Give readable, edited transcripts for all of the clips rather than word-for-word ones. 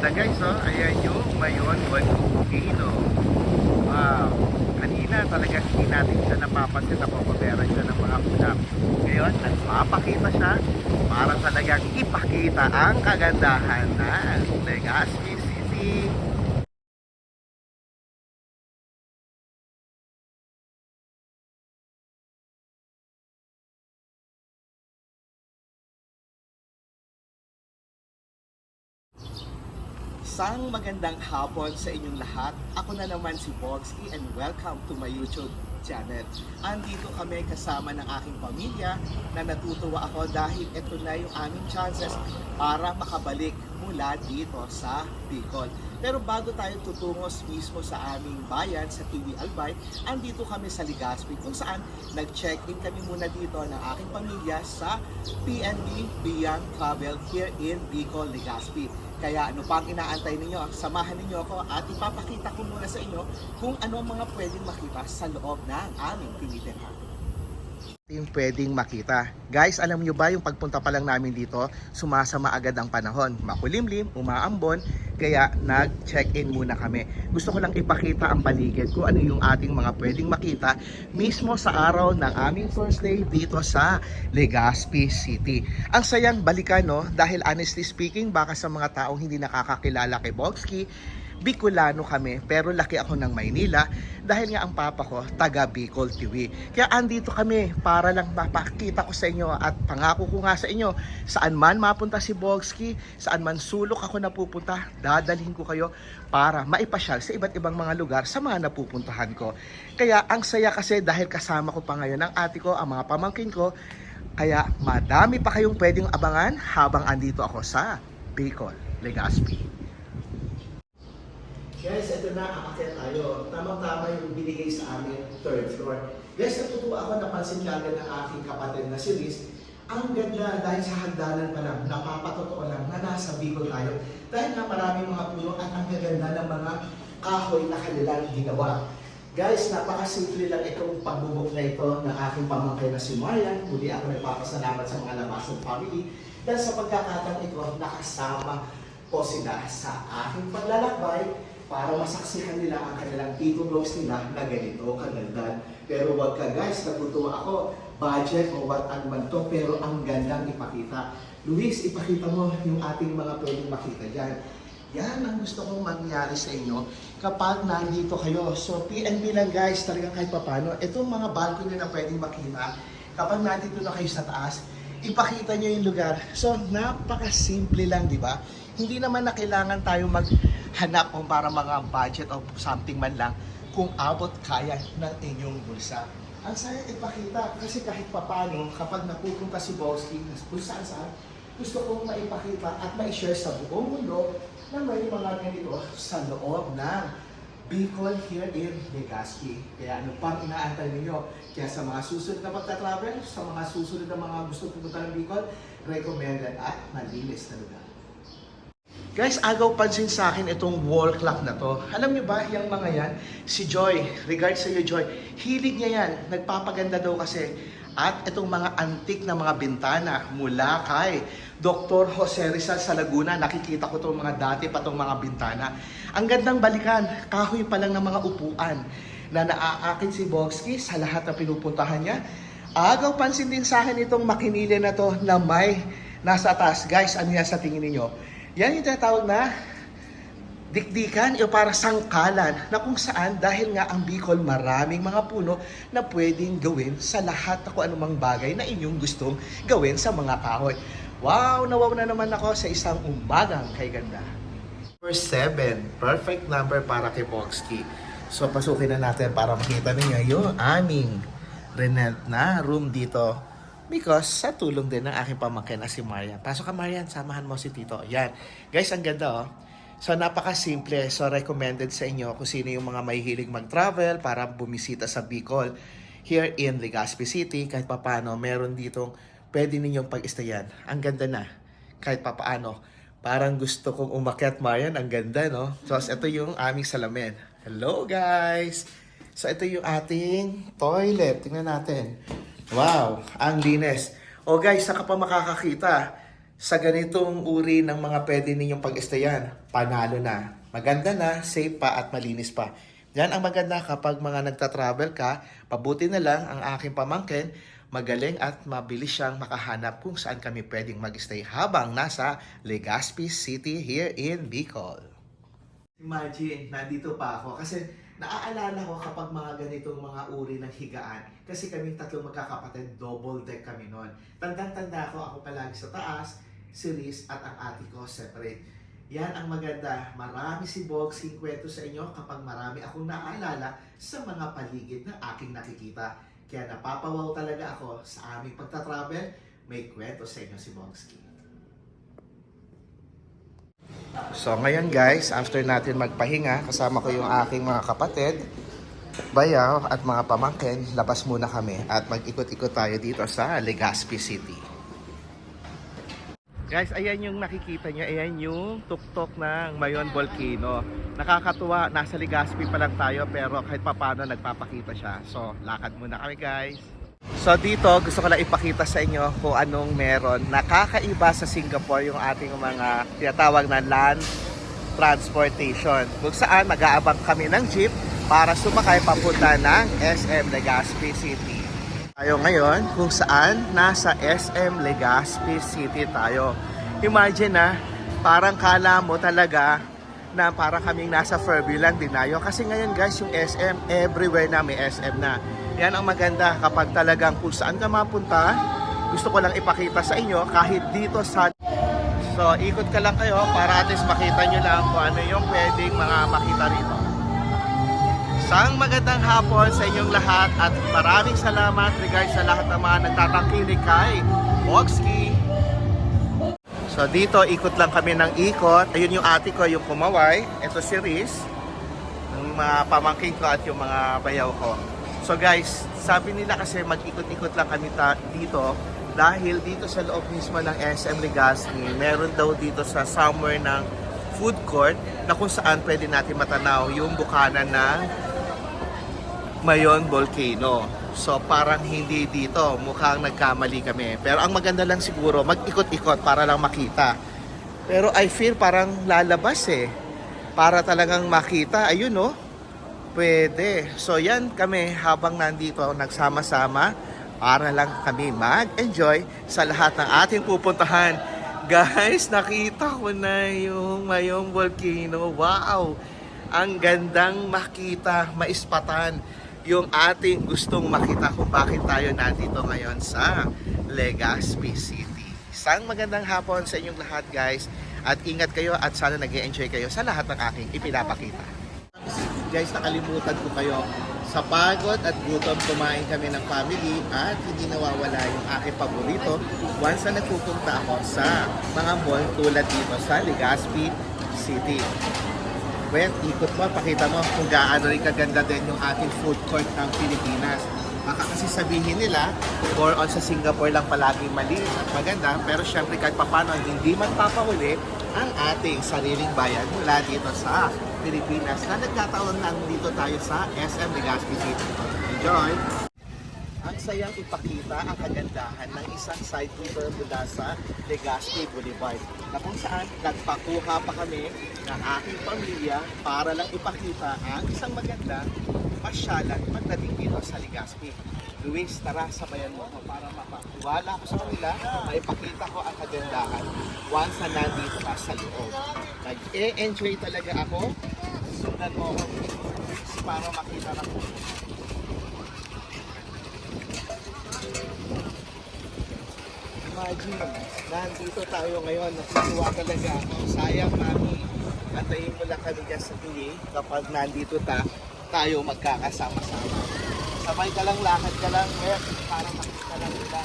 ganda guys, oh. Ayan yung Mayon Volcano. Wow. Kanina talaga hindi natin siya napapansin na meron siya ng mga ulap. Ngayon, nagpapakita siya para talagang ipakita ang kagandahan ng Legazpi City. Isang magandang hapon sa inyong lahat. Ako na naman si Bogsky and welcome to my YouTube channel. Andito kami kasama ng aking pamilya na natutuwa ako dahil ito na yung aming chances para makabalik mula dito sa Bicol. Pero bago tayo tutungo mismo sa aming bayan sa TV Albay, andito kami sa Legazpi kung saan nag-check-in kami muna dito ng aking pamilya sa PNB Beyond Travel here in Bicol, Legazpi. Kaya ano pang inaantay ninyo? Samahan ninyo ako at ipapakita ko muna sa inyo kung ano ang mga pwedeng makita sa loob ng aming tinitirhan. Yung pwedeng makita. Guys, alam nyo ba yung pagpunta pa lang namin dito, sumasama agad ang panahon. Makulimlim, umaambon, kaya nag-check-in muna kami. Gusto ko lang ipakita ang paligid kung ano yung ating mga pwedeng makita mismo sa araw ng aming first day dito sa Legazpi City. Ang sayang balikan, no? Dahil honestly speaking, baka sa mga taong hindi nakakakilala kay Bogsky, Bicolano kami, pero laki ako ng Maynila dahil nga ang papa ko taga Bicol TV. Kaya andito kami para lang mapakita ko sa inyo at pangako ko nga sa inyo, saan man mapunta si Bogsky, saan man sulok ako napupunta, dadalhin ko kayo para maipasyal sa iba't ibang mga lugar sa mga napupuntahan ko. Kaya ang saya kasi dahil kasama ko pa ngayon ang ate ko, ang mga pamangkin ko, kaya madami pa kayong pwedeng abangan habang andito ako sa Bicol, Legazpi. Guys, ito na, aakyat tayo. Tamang-tama yung binigay sa amin third floor. Guys, natutuwa ako, napansin kagad ng aking kapatid na si Liz. Ang ganda dahil sa hagdanan pa lang, napapatotoo lang na nasa Bicol tayo. Dahil nga maraming mga puno at ang gaganda ng mga kahoy na kanilang ginawa. Guys, napakasimple lang itong pagbubok na ito ng aking pamangkin na si Marian. Muli ako nagpapasalamat sa mga Labasan family. Dahil sa pagkakataon ito, nakasama ko sila sa aking paglalakbay para masaksihan nila ang kanilang tito vlogs nila na ganito kaganda. Pero wag ka guys, natutuwa ako, budget o what ano man to, pero ang gandang ipakita. Luis, ipakita mo yung ating mga pwedeng makita dyan. Yan ang gusto kong mangyari sa inyo kapag nandito kayo. So PNB lang guys, talagang kahit papano. Itong mga balcony na pwedeng makita, kapag nandito na kayo sa taas, ipakita nyo yung lugar. So napaka-simple lang, di ba? Hindi naman na kailangan tayo maghanap o para mga budget o something man lang kung abot kaya ng inyong bulsa. Ang saya ipakita kasi kahit papano kapag napupunta si Bogsky kung saan gusto kong maipakita at ma-share sa buong mundo na may mga ganito sa loob ng Bicol here in Legazpi. Kaya ano pang inaantay ninyo? Kaya sa mga susunod na pagka-travel, sa mga susunod na mga gusto pumunta ng Bicol, recommended at malinis na lugar. Guys, agaw pansin sa akin itong wall clock na to. Alam niyo ba, yung mga yan, si Joy, regards sa iyo Joy, hilig niya yan, nagpapaganda daw kasi. At itong mga antik na mga bintana mula kay Dr. Jose Rizal sa Laguna, nakikita ko itong mga dati pa itong mga bintana. Ang gandang balikan, kahoy pa lang ng mga upuan na naaakit si Bogsky sa lahat na pinupuntahan niya. Agaw pansin din sa akin itong makinili na to na may nasa taas. Guys, ano yan sa tingin niyo? Yan yung tinatawag na dikdikan o para sangkalan na kung saan dahil nga ang Bicol maraming mga puno na pwedeng gawin sa lahat na kung anumang bagay na inyong gustong gawin sa mga kahoy. Wow! Nawaw na naman ako sa isang umagang kay ganda. Number 7, perfect number para kay Bogsky. So pasukin na natin para makita niyo yung aming rent na room dito. Because sa tulong din ng aking pamangkin na si Marian. Pasok ka Marian, samahan mo si Tito. Yan. Guys, ang ganda oh. So napaka-simple. So recommended sa inyo kung sino yung mga mahihilig mag-travel para bumisita sa Bicol here in Legazpi City. Kahit papaano, meron ditong pwede ninyong pag-istayan. Ang ganda na. Kahit papaano. Parang gusto kong umakyat Marian. Ang ganda, no? So ito yung aming salamin. Hello guys! So ito yung ating toilet. Tingnan natin. Wow, ang linis. O guys, saka pa makakakita Sa ganitong uri ng mga pwede ninyong pag-stayan, panalo na. Maganda na, safe pa at malinis pa. Yan ang maganda kapag mga nagta-travel ka, pabuti na lang ang aking pamangkin, magaling at mabilis siyang makahanap kung saan kami pwedeng mag-stay habang nasa Legazpi City here in Bicol. Imagine, nandito pa ako kasi naaalala ko kapag mga ganitong mga uri ng higaan kasi kami tatlong magkakapatid, double deck kami noon. Tandang-tanda ko, ako palagi sa taas, si Riz at ang ate ko separate. Yan ang maganda. Marami si Bogsking kwento sa inyo kapag marami akong naaalala sa mga paligid na aking nakikita. Kaya napapawaw talaga ako sa aming pagta-travel. May kwento sa inyo si Bogsking. So ngayon guys, after natin magpahinga, kasama ko yung aking mga kapatid, bayaw at mga pamangkin, labas muna kami at mag-ikot-ikot tayo dito sa Legazpi City. Guys, ayan yung nakikita nyo, ayan yung tuktok ng Mayon Volcano. Nakakatuwa, nasa Legazpi pa lang tayo pero kahit papano nagpapakita siya. So, lakad muna kami guys. So dito, gusto ko lang ipakita sa inyo kung anong meron. Nakakaiba sa Singapore yung ating mga tinatawag na land transportation. Kung saan mag-aabang kami ng jeep para sumakay papunta ng SM Legazpi City. Tayo ngayon kung saan nasa SM Legazpi City tayo. Imagine na, parang kala mo talaga na parang kaming nasa Fairview lang dinayo. Kasi ngayon guys, yung SM, everywhere na may SM na. Yan ang maganda kapag talagang kung saan ka mapunta, gusto ko lang ipakita sa inyo kahit dito sa... So, ikot ka lang kayo para at least makita nyo lang kung ano yung pwedeng mga makita rito. Isang magandang hapon sa inyong lahat at maraming salamat regards sa lahat ng mga nagtatangkilik kay Bogsking. So dito, ikot lang kami ng ikot. Ayun yung ate ko, yung kumaway. Ito si Riz, yung mga pamangkin ko at yung mga bayaw ko. So guys, sabi nila kasi mag-ikot-ikot lang kami dito dahil dito sa loob mismo ng SM Legazpi, meron daw dito sa somewhere ng food court na kung saan pwede natin matanaw yung bukanan ng Mayon Volcano. So parang hindi dito, mukhang nagkamali kami. Pero ang maganda lang siguro, mag-ikot-ikot para lang makita. Pero I feel parang lalabas para talagang makita. Ayun oh, pwede. So yan kami habang nandito, nagsama-sama para lang kami mag-enjoy sa lahat ng ating pupuntahan. Guys, nakita ko na yung Mayon Volcano. Wow! Ang gandang makita, maispatan yung ating gustong makita kung bakit tayo nandito ngayon sa Legazpi City. Isang magandang hapon sa inyong lahat guys at ingat kayo at sana nag-enjoy kayo sa lahat ng aking ipinapakita. Guys, nakalimutan ko kayo. Sa pagod at gutom, kumain kami ng family at hindi nawawala yung aking paborito once na nagpupunta ako sa mga mall tulad dito sa Legazpi City. Well, ikot mo, pakita mo kung gaano rin kaganda din yung ating food court ng Pilipinas. Baka kasi sabihin nila, more on sa Singapore lang palaging maliit at maganda, pero syempre kahit papano hindi man papahuli ang ating sariling bayan mula dito sa Pilipinas na nagkataon lang dito tayo sa SM Legazpi City. Enjoy! Ang sayang ipakita ang kagandahan ng isang side tour mula sa Legazpi Boulevard na kung saan nagpakuha pa kami ng aking pamilya para lang ipakita ang isang maganda pasyalan pagdating dito sa Legazpi. Luis, tara, sabayan mo ako para mapakuwala ko sa kanila na ipakita ko ang kagandahan once na nandito ka sa loob. Nag-e-enjoy talaga ako. Sundan mo ako para makita na ko. Imagine, nandito tayo ngayon, natutuwa talaga ako. Sayang mami, antayin mo lang kami dyan sa PA kapag nandito tayo magkakasama-sama. Sabay ka lang, lakad ka lang, para makita lang nila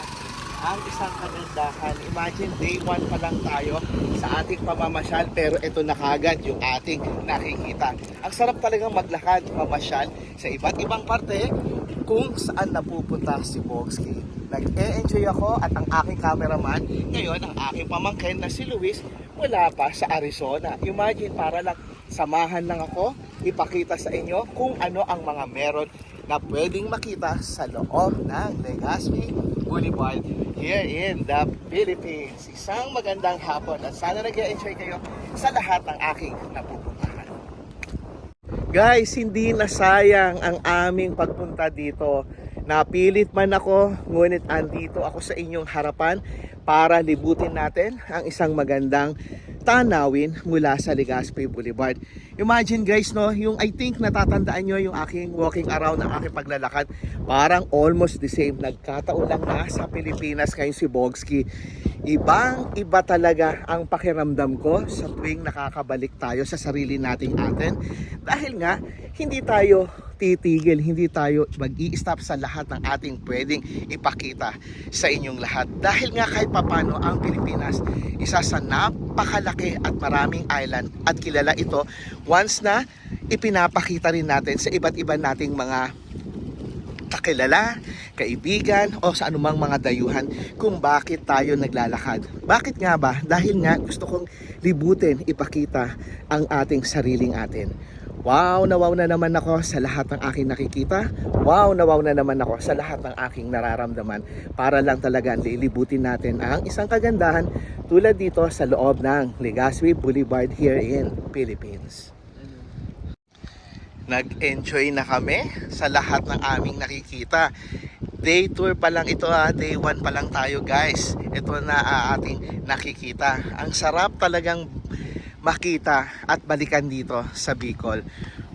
ang isang kagandahan. Imagine, day 1 pa lang tayo sa ating pamamasyal, pero ito na kagad yung ating nakikita. Ang sarap talagang maglakad, mamasyal sa iba't ibang parte kung saan napupunta si Bogsking. Nag-e-enjoy ako at ang aking cameraman, ngayon ang aking pamangkin na si Luis, wala pa sa Arizona. Imagine, para lang samahan lang ako, ipakita sa inyo kung ano ang mga meron na pwedeng makita sa loob ng Legazpi Boulevard here in the Philippines. Isang magandang hapon at sana nag-enjoy kayo sa lahat ng aking napupuntahan. Guys, hindi nasayang ang aming pagpunta dito. Napilit man ako, ngunit andito ako sa inyong harapan para libutin natin ang isang magandang tanawin mula sa Legazpi Boulevard. Imagine guys, no, yung I think natatandaan nyo yung aking walking around, ang aking paglalakad, parang almost the same. Nagkataon lang na sa Pilipinas ngayon si Bogsky. Ibang iba talaga ang pakiramdam ko sa tuwing nakakabalik tayo sa sarili nating atin. Dahil nga, hindi tayo titigil, hindi tayo mag-i-stop sa lahat ng ating pwedeng ipakita sa inyong lahat. Dahil nga kahit papano ang Pilipinas, isa sa napakalaki at maraming island at kilala ito once na ipinapakita rin natin sa iba't iba nating mga kakilala, kaibigan o sa anumang mga dayuhan kung bakit tayo naglalakad. Bakit nga ba? Dahil nga gusto kong libutin, ipakita ang ating sariling atin. Wow na naman ako sa lahat ng aking nakikita. Wow na naman ako sa lahat ng aking nararamdaman. Para lang talaga lilibutin natin ang isang kagandahan tulad dito sa loob ng Legazpi Boulevard here in Philippines. Nag-enjoy na kami sa lahat ng aming nakikita. Day tour pa lang ito day 1 pa lang tayo guys. Ito na ating nakikita. Ang sarap talagang makita at balikan dito sa Bicol.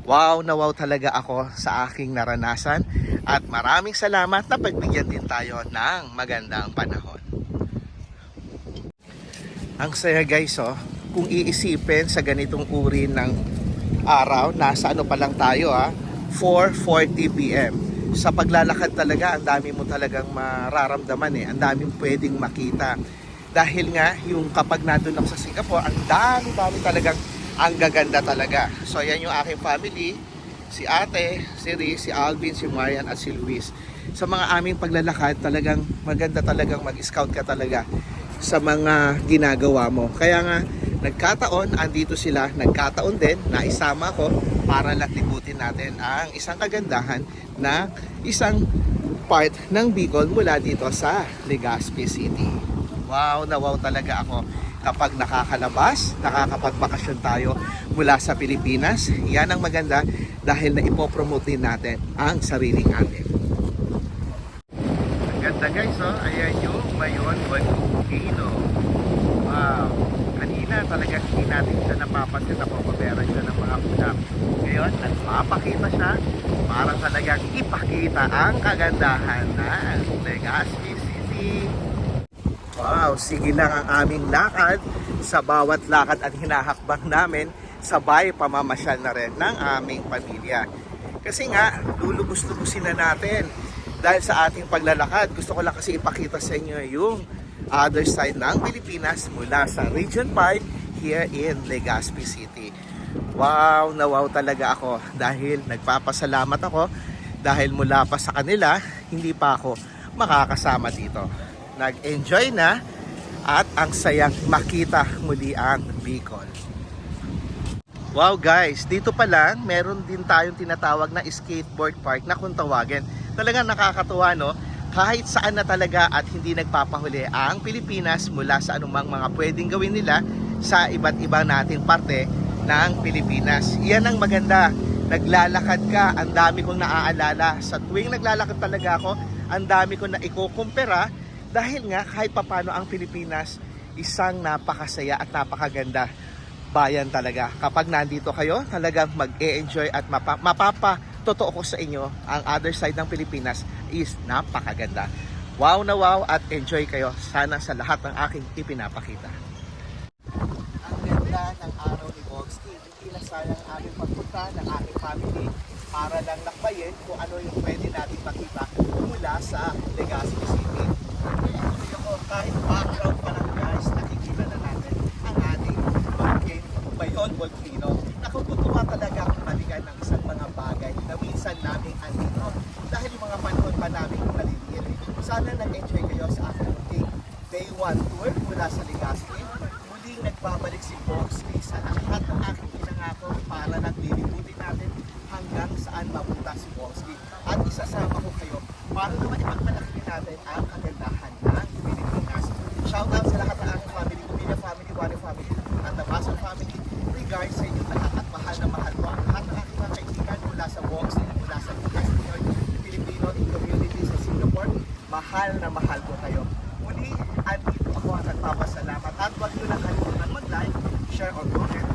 Wow na wow talaga ako sa aking naranasan at maraming salamat na pagbigyan din tayo ng magandang panahon. Ang saya guys, kung iisipin sa ganitong uri ng araw, nasa ano pa lang tayo 4:40 PM. Sa paglalakad talaga, ang dami mo talagang mararamdaman ang daming pwedeng makita. Dahil nga, yung kapag nandun ako sa Singapore, ang dami talagang ang gaganda talaga. So, yan yung aking family, si ate, si Riz, si Alvin, si Marian at si Luis. Sa mga aming paglalakad, talagang maganda talagang mag-scout ka talaga sa mga ginagawa mo. Kaya nga, nagkataon, andito sila, nagkataon din na isama ko para lang libutin natin ang isang kagandahan na isang part ng Bicol mula dito sa Legazpi City. Wow na wow talaga ako kapag nakakalabas, nakakapagbakasyon tayo mula sa Pilipinas. Yan ang maganda dahil na ipopromote din natin ang sariling atin. Ang ganda guys, ayan yung Mayon Volcano. Wow, kanina talaga hindi natin siya napapansin na papaberan siya ng mga kulap. Ngayon, nagpapakita siya para talagang ipakita ang kagandahan ng Legazpi City. Wow, sige lang ang aming lakad. Sa bawat lakad at hinahakbang namin, sabay pamamasyal na rin ng aming pamilya. Kasi nga, lulubos-lubusin na natin. Dahil sa ating paglalakad, gusto ko lang kasi ipakita sa inyo yung other side ng Pilipinas mula sa Region 5 here in Legazpi City. Wow na wow talaga ako dahil nagpapasalamat ako dahil mula pa sa kanila, hindi pa ako makakasama dito. Nag-enjoy na at ang sayang makita muli ang Bicol. Wow guys, dito pa lang meron din tayong tinatawag na skateboard park na kung tawagin. Talagang nakakatuwa kahit saan na talaga at hindi nagpapahuli ang Pilipinas mula sa anumang mga pwedeng gawin nila sa iba't ibang nating parte ng Pilipinas. Iyan ang maganda, naglalakad ka, ang dami kong naaalala. Sa tuwing naglalakad talaga ako, ang dami kong naikukumpara. Dahil nga kahit papano ang Pilipinas, isang napakasaya at napakaganda bayan talaga. Kapag nandito kayo, talagang mag-e-enjoy at mapapatotoo ko sa inyo, ang other side ng Pilipinas is napakaganda. Wow na wow at enjoy kayo sana sa lahat ng aking ipinapakita. Ang ganda ng araw ni Bogsky. Hindi na sayang aming pagpunta ng aking family para lang lakbayin kung ano yung pwede natin makita mula sa Legazpi City. Kahit background pa lang guys, nakikita na natin ang ating Mayon Volcano. Nakutuwa talaga ang balikan ng isang mga bagay na minsan namin andito dahil yung mga panahon pa namin maliliit. Sana nag-enjoy kayo sa aking day 1 tour mula sa Legazpi. Muling nagbabalik si Bogsky sa lahat ng aking pinangako para naglilibutin natin hanggang saan mapunta si Bogsky. At isasama ko kayo para naman ipagmalaki natin ang kaganda regards sa inyo lahat at mahal ko ang lahat ng aking mga kaibigan mula sa boxing, mula sa Filipino community sa Singapore. Mahal na mahal ko kayo. Muli, andito ako at nagpapasalamat. At huwag nyo lang kalimutan mag-like, share, or comment